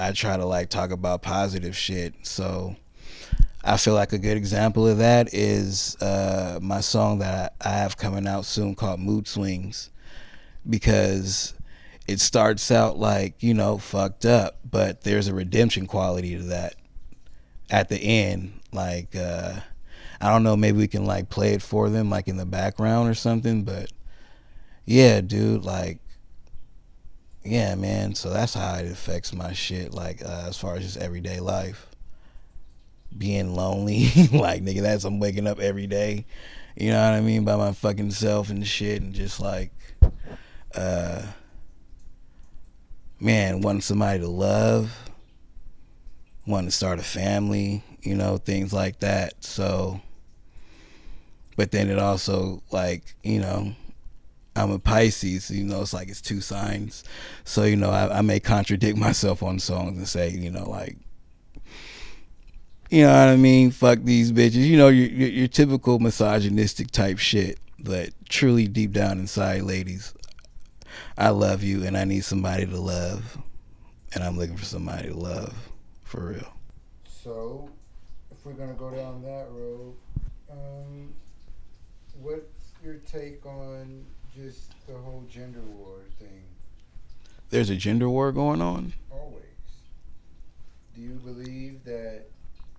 I try to like talk about positive shit. So I feel like a good example of that is my song that I have coming out soon called Mood Swings, because it starts out like, fucked up, but there's a redemption quality to that at the end. Like, I don't know, maybe we can like play it for them, like in the background or something, but yeah, dude, like, yeah, man. So that's how it affects my shit, like, as far as just everyday life. Being lonely, like, nigga, that's I'm waking up every day, you know what I mean, by my fucking self and shit, and just like, uh, man, wanting somebody to love, wanting to start a family, things like that. So, but then it also, like, I'm a Pisces, so, it's like it's two signs. So, I may contradict myself on songs and say, like, you know what I mean? Fuck these bitches. Your typical misogynistic type shit. But truly deep down inside, ladies, I love you and I need somebody to love. And I'm looking for somebody to love. For real. So, if we're gonna go down that road, um, what's your take on just the whole gender war thing? There's a gender war going on? Always. Do you believe that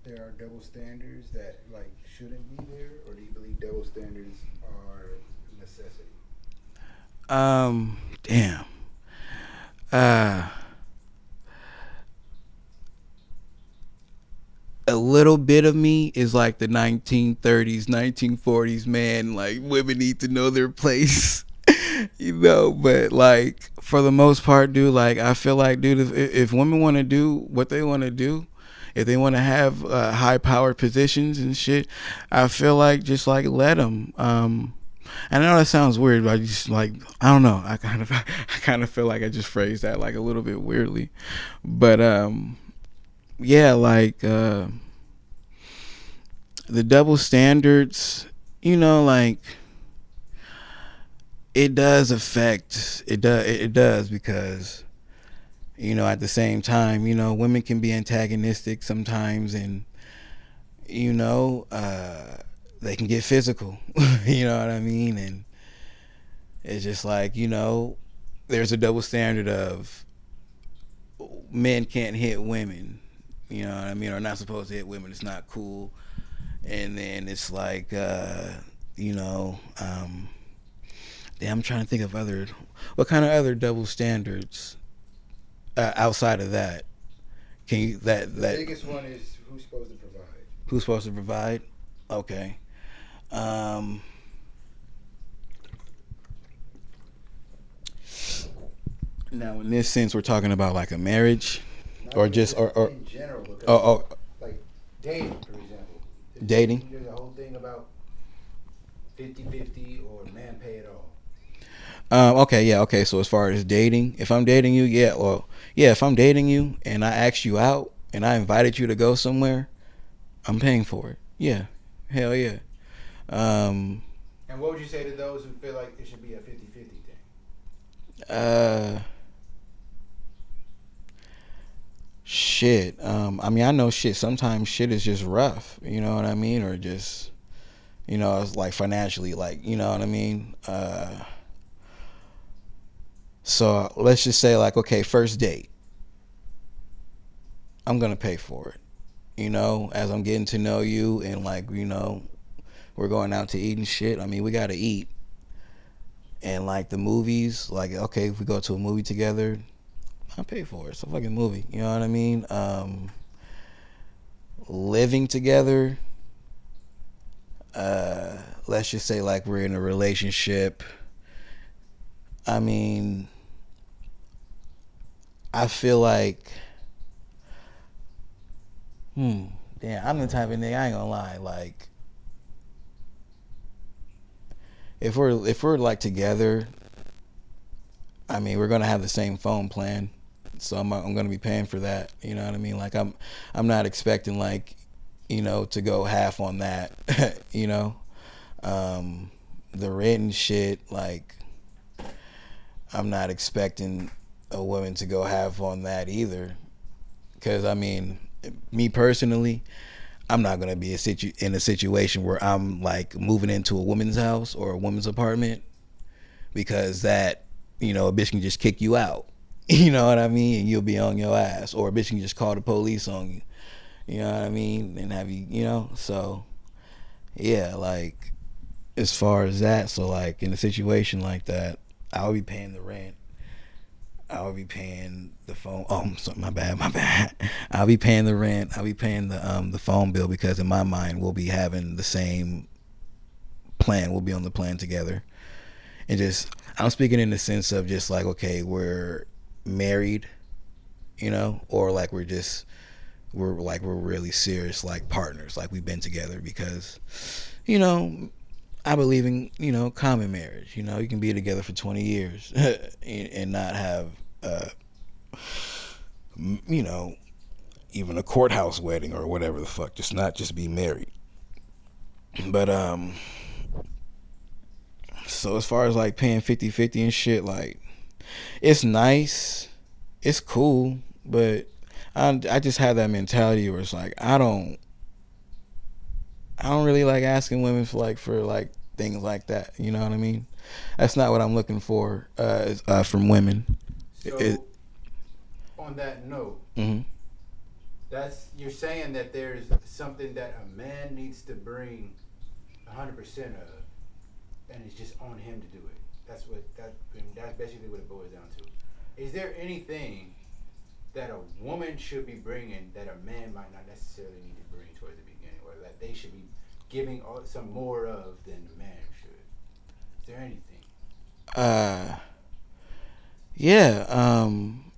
there are double standards that like shouldn't be there, or do you believe double standards are a necessity? Damn. Uh, a little bit of me is like the 1930s, 1940s, man. Like, women need to know their place, but like, for the most part, dude, like, I feel like, dude, if women want to do what they want to do, if they want to have high powered positions and shit, I feel like just like let them. And I know that sounds weird, but I just like, I don't know. I kind of feel like I just phrased that like a little bit weirdly, but yeah, like the double standards, like it does affect it does because at the same time, women can be antagonistic sometimes, and you know they can get physical. You know what I mean? And it's just like, there's a double standard of men can't hit women, you know what I mean, or not supposed to hit women, it's not cool. And then it's like, you know damn, I'm trying to think of other, what kind of other double standards outside of that. Can you The that biggest one is who's supposed to provide. who's supposed to provide? Okay. um Now in this sense we're talking about like a marriage, Not or even just just or in general, because oh, like dating, for example, dating. there's a whole thing about 50-50 or man pay it all. Okay, yeah, okay. So as far as dating, if I'm dating you, yeah, well, yeah, if I'm dating you and I asked you out and I invited you to go somewhere, I'm paying for it. Yeah, hell yeah. Um, And what would you say to those who feel like it should be a 50-50 thing? uh, Shit. I mean, I know shit. Sometimes shit is just rough. You know what I mean, or just, it's like financially, like, you know what I mean. So let's just say like, okay, first date, I'm gonna pay for it. As I'm getting to know you and like, we're going out to eat and shit. I mean, we gotta eat. And like the movies, like, okay, if we go to a movie together, I pay for it. It's a fucking movie. You know what I mean? Living together, let's just say like we're in a relationship. I mean, I feel like, damn, I'm the type of nigga, I ain't gonna lie. Like, if we're like together, I mean, we're gonna have the same phone plan, so I'm gonna be paying for that. You know what I mean? Like, I'm not expecting like, to go half on that. you know, um, the rent and shit. Like, I'm not expecting a woman to go half on that either. Because I mean, me personally, I'm not gonna be in a situation where I'm like moving into a woman's house or a woman's apartment, because that, a bitch can just kick you out. You know what I mean? And you'll be on your ass, or a bitch can just call the police on you. You know what I mean? And have you, so yeah, like as far as that, so like in a situation like that, I'll be paying the rent. I'll be paying the phone. Oh, I'm sorry, my bad, my bad. I'll be paying the rent. I'll be paying the phone bill, because in my mind we'll be having the same plan. We'll be on the plan together, and just I'm speaking in the sense of just like, okay, we're married, or like we're really serious, like partners, like we've been together, because you know I believe in common marriage. You can be together for 20 years and not have you know even a courthouse wedding or whatever the fuck, just be married. But so as far as like paying 50-50 and shit, like it's nice, it's cool, but I just have that mentality where it's like I don't really like asking women for things like that. You know what I mean? That's not what I'm looking for from women. So, on that note, Mm-hmm. you're saying that there's something that a man needs to bring 100% of, and it's just on him to do it. That's basically what it boils down to. Is there anything that a woman should be bringing that a man might not necessarily need to bring towards the beginning, or that they should be giving some more of than the man should? Is there anything? Yeah.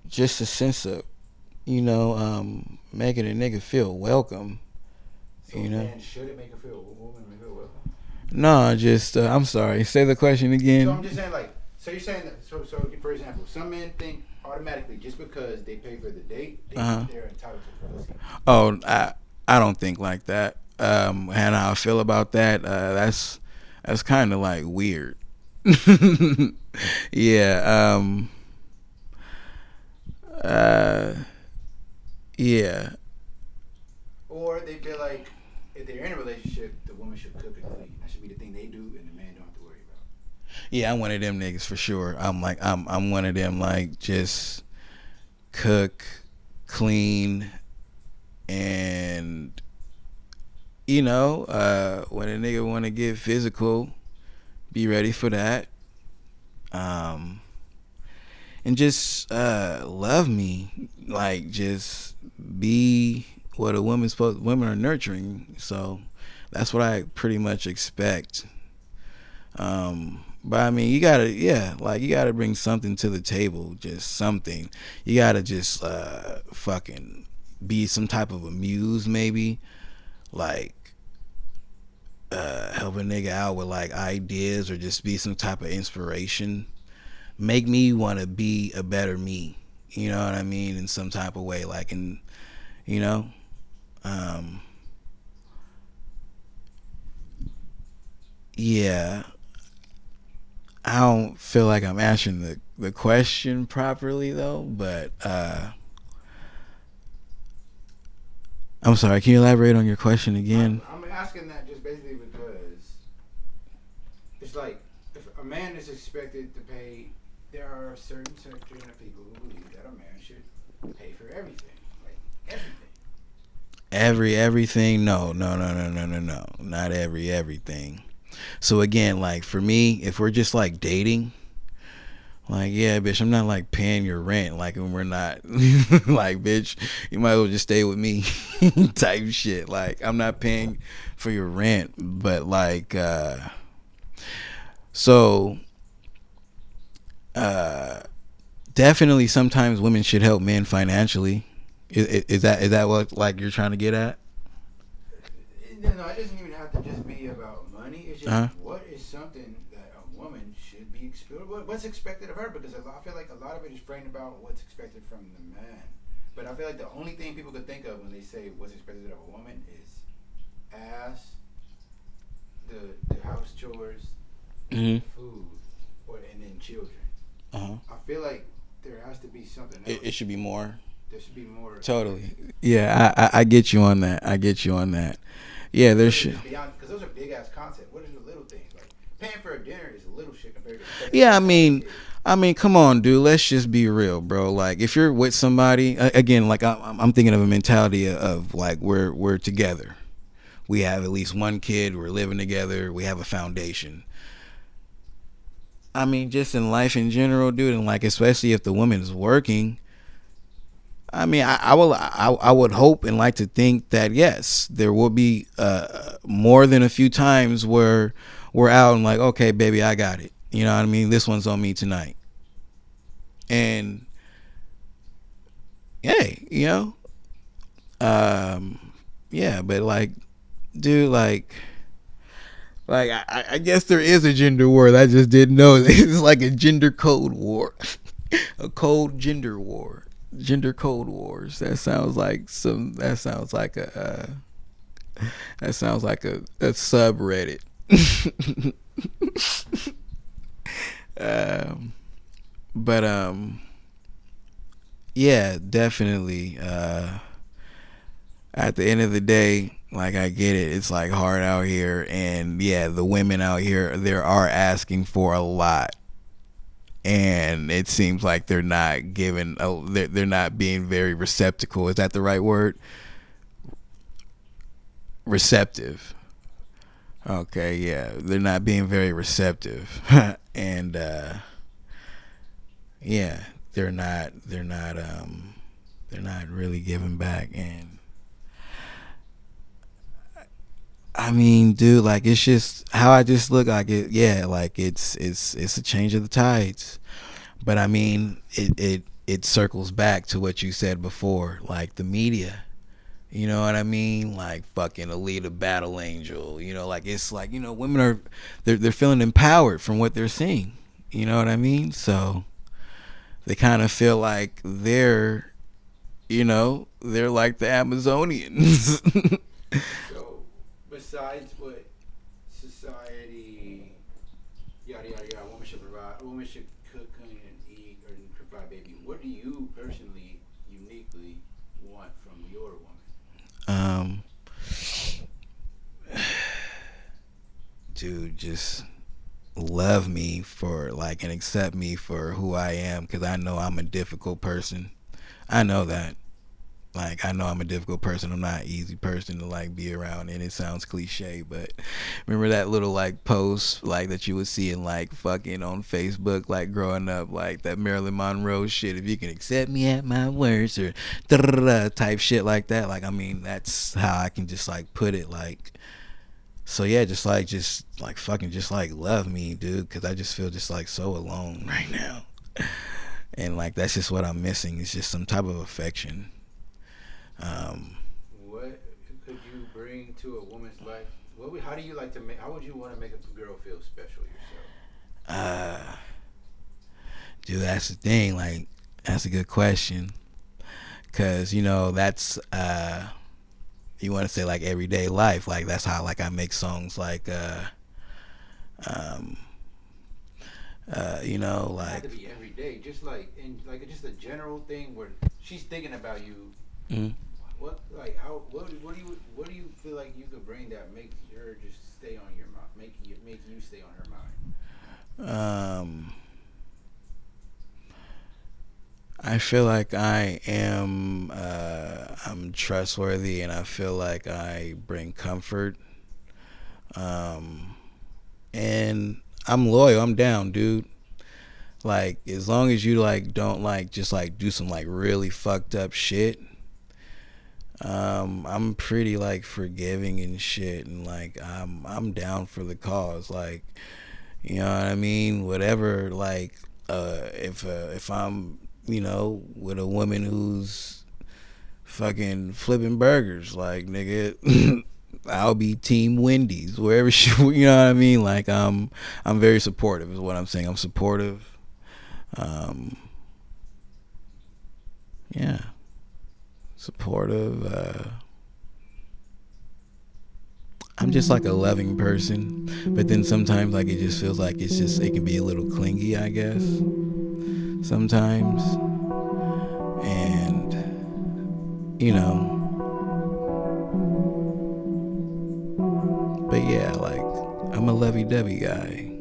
Just a sense of making a nigga feel welcome. So a man shouldn't make her feel woman make her welcome. No, just I'm sorry. Say the question So again. I'm just saying, like, so you're saying that. So for example, some men think automatically just because they pay for the date, they're entitled to the pussy. Oh, I don't think like that. And how I feel about that, that's kind of like weird. Yeah. Uh. Yeah. Or they feel like if they're in a relationship, the woman should cook and clean. That should be the thing they do, and the man don't have to worry about. Yeah, I'm one of them niggas for sure. I'm one of them, like, just cook, clean, and when a nigga want to get physical, be ready for that. Um, and just love me, like just be what a woman's supposed. Women are nurturing, so that's what I pretty much expect. But I mean, you gotta bring something to the table, just something. You gotta just fucking be some type of a muse, maybe, like help a nigga out with like ideas, or just be some type of inspiration. Make me want to be a better me. You know what I mean? In some type of way, like you know, um, yeah. I don't feel like I'm answering the question properly though, but I'm sorry. Can you elaborate on your question again? I'm asking that just basically because it's like if a man is expected to pay, there are a certain section of people who believe that a man should pay for everything, like everything. Everything? No, no, no, no, no, no, no. Not everything. So again, like for me, if we're just like dating, like yeah, bitch, I'm not like paying your rent. Like when we're not, like bitch, you might as well just stay with me, type shit. Like I'm not paying for your rent, but like, so, uh, definitely sometimes women should help men financially. Is that what like you're trying to get at? No, it doesn't even have to just be about money. It's just what is something that a woman should be expected. What's expected of her? Because I feel like a lot of it is framed about what's expected from the man. But I feel like the only thing people could think of when they say what's expected of a woman is ass, the house chores, food, and then children. I feel like there has to be something else. It should be more. There should be more. Totally. Yeah, I get you on that. I get you on that. Yeah, What there's is shit. just beyond? Because those are big ass concepts. What are the little things like paying for a dinner is a little shit compared to taking Yeah, care of somebody's kid. come on, dude. Let's just be real, bro. Like, if you're with somebody, again, like I'm thinking of a mentality of like we're together. We have at least one kid. We're living together. We have a foundation. Just in life in general, dude, and like especially if the woman is working. I would hope and like to think that yes, there will be more than a few times where we're out and like, okay, baby, I got it. You know what I mean? This one's on me tonight. And hey, yeah, but like, dude, like I guess there is a gender war. I just didn't know. It's like a gender code war, a cold gender war, gender code wars. That sounds like some. That sounds like a subreddit. um, but yeah, definitely. At the end of the day, like I get it, it's like hard out here, and yeah, the women out here there are asking for a lot, and it seems like they're not giving, they're not being very receptacle. Is that the right word? Receptive. Okay, yeah, they're not being very receptive, and yeah, they're not really giving back, and dude, like it's just how I just look like it. Yeah, like it's a change of the tides. But it circles back to what you said before, like the media. You know what I mean? Like fucking Alita Battle Angel. Like it's like women are they're feeling empowered from what they're seeing. You know what I mean? So they kind of feel like they're like the Amazonians. So, besides what society, yada yada yada, women should provide, women should cook, clean, and eat, or provide baby. What do you personally, uniquely want from your woman? um, Dude, just love me for like and accept me for who I am because I know I'm a difficult person. I know that. Like I know I'm a difficult person. I'm not an easy person to like be around, and it sounds cliche, but remember that little like post like that you would see in like fucking on Facebook like growing up, like that Marilyn Monroe shit. If you can accept me at my worst or type shit like that. Like that's how I can just like put it. Like so yeah, just like fucking just like love me, dude, because I just feel just like so alone right now, and like that's just what I'm missing. It's just some type of affection. Um, What could you bring to a woman's life? How do you like to make? How would you want to make a girl feel special yourself? uh, Dude, that's the thing. Like, that's a good question, cause that's you want to say like everyday life. Like that's how like I make songs like um It doesn't have like. to be every day. Just like in like just a general thing where she's thinking about you. Mm, What like how what do you feel like you could bring that makes her just stay on your mind, make you stay on her mind? um, I feel like I'm trustworthy, and I feel like I bring comfort. Um, and I'm loyal. I'm down, dude. Like as long as you like don't like just like do some like really fucked up shit. I'm pretty like forgiving and shit, and like I'm down for the cause. Like you know what I mean. Whatever. Like if I'm with a woman who's fucking flipping burgers, like nigga. I'll be Team Wendy's wherever she. You know what I mean? Like I'm very supportive. Is what I'm saying. I'm supportive. Um, yeah, supportive. I'm just like a loving person, but then sometimes like it just feels like it can be a little clingy, I guess. Sometimes, and you know. But yeah, like, I'm a lovey-dovey guy.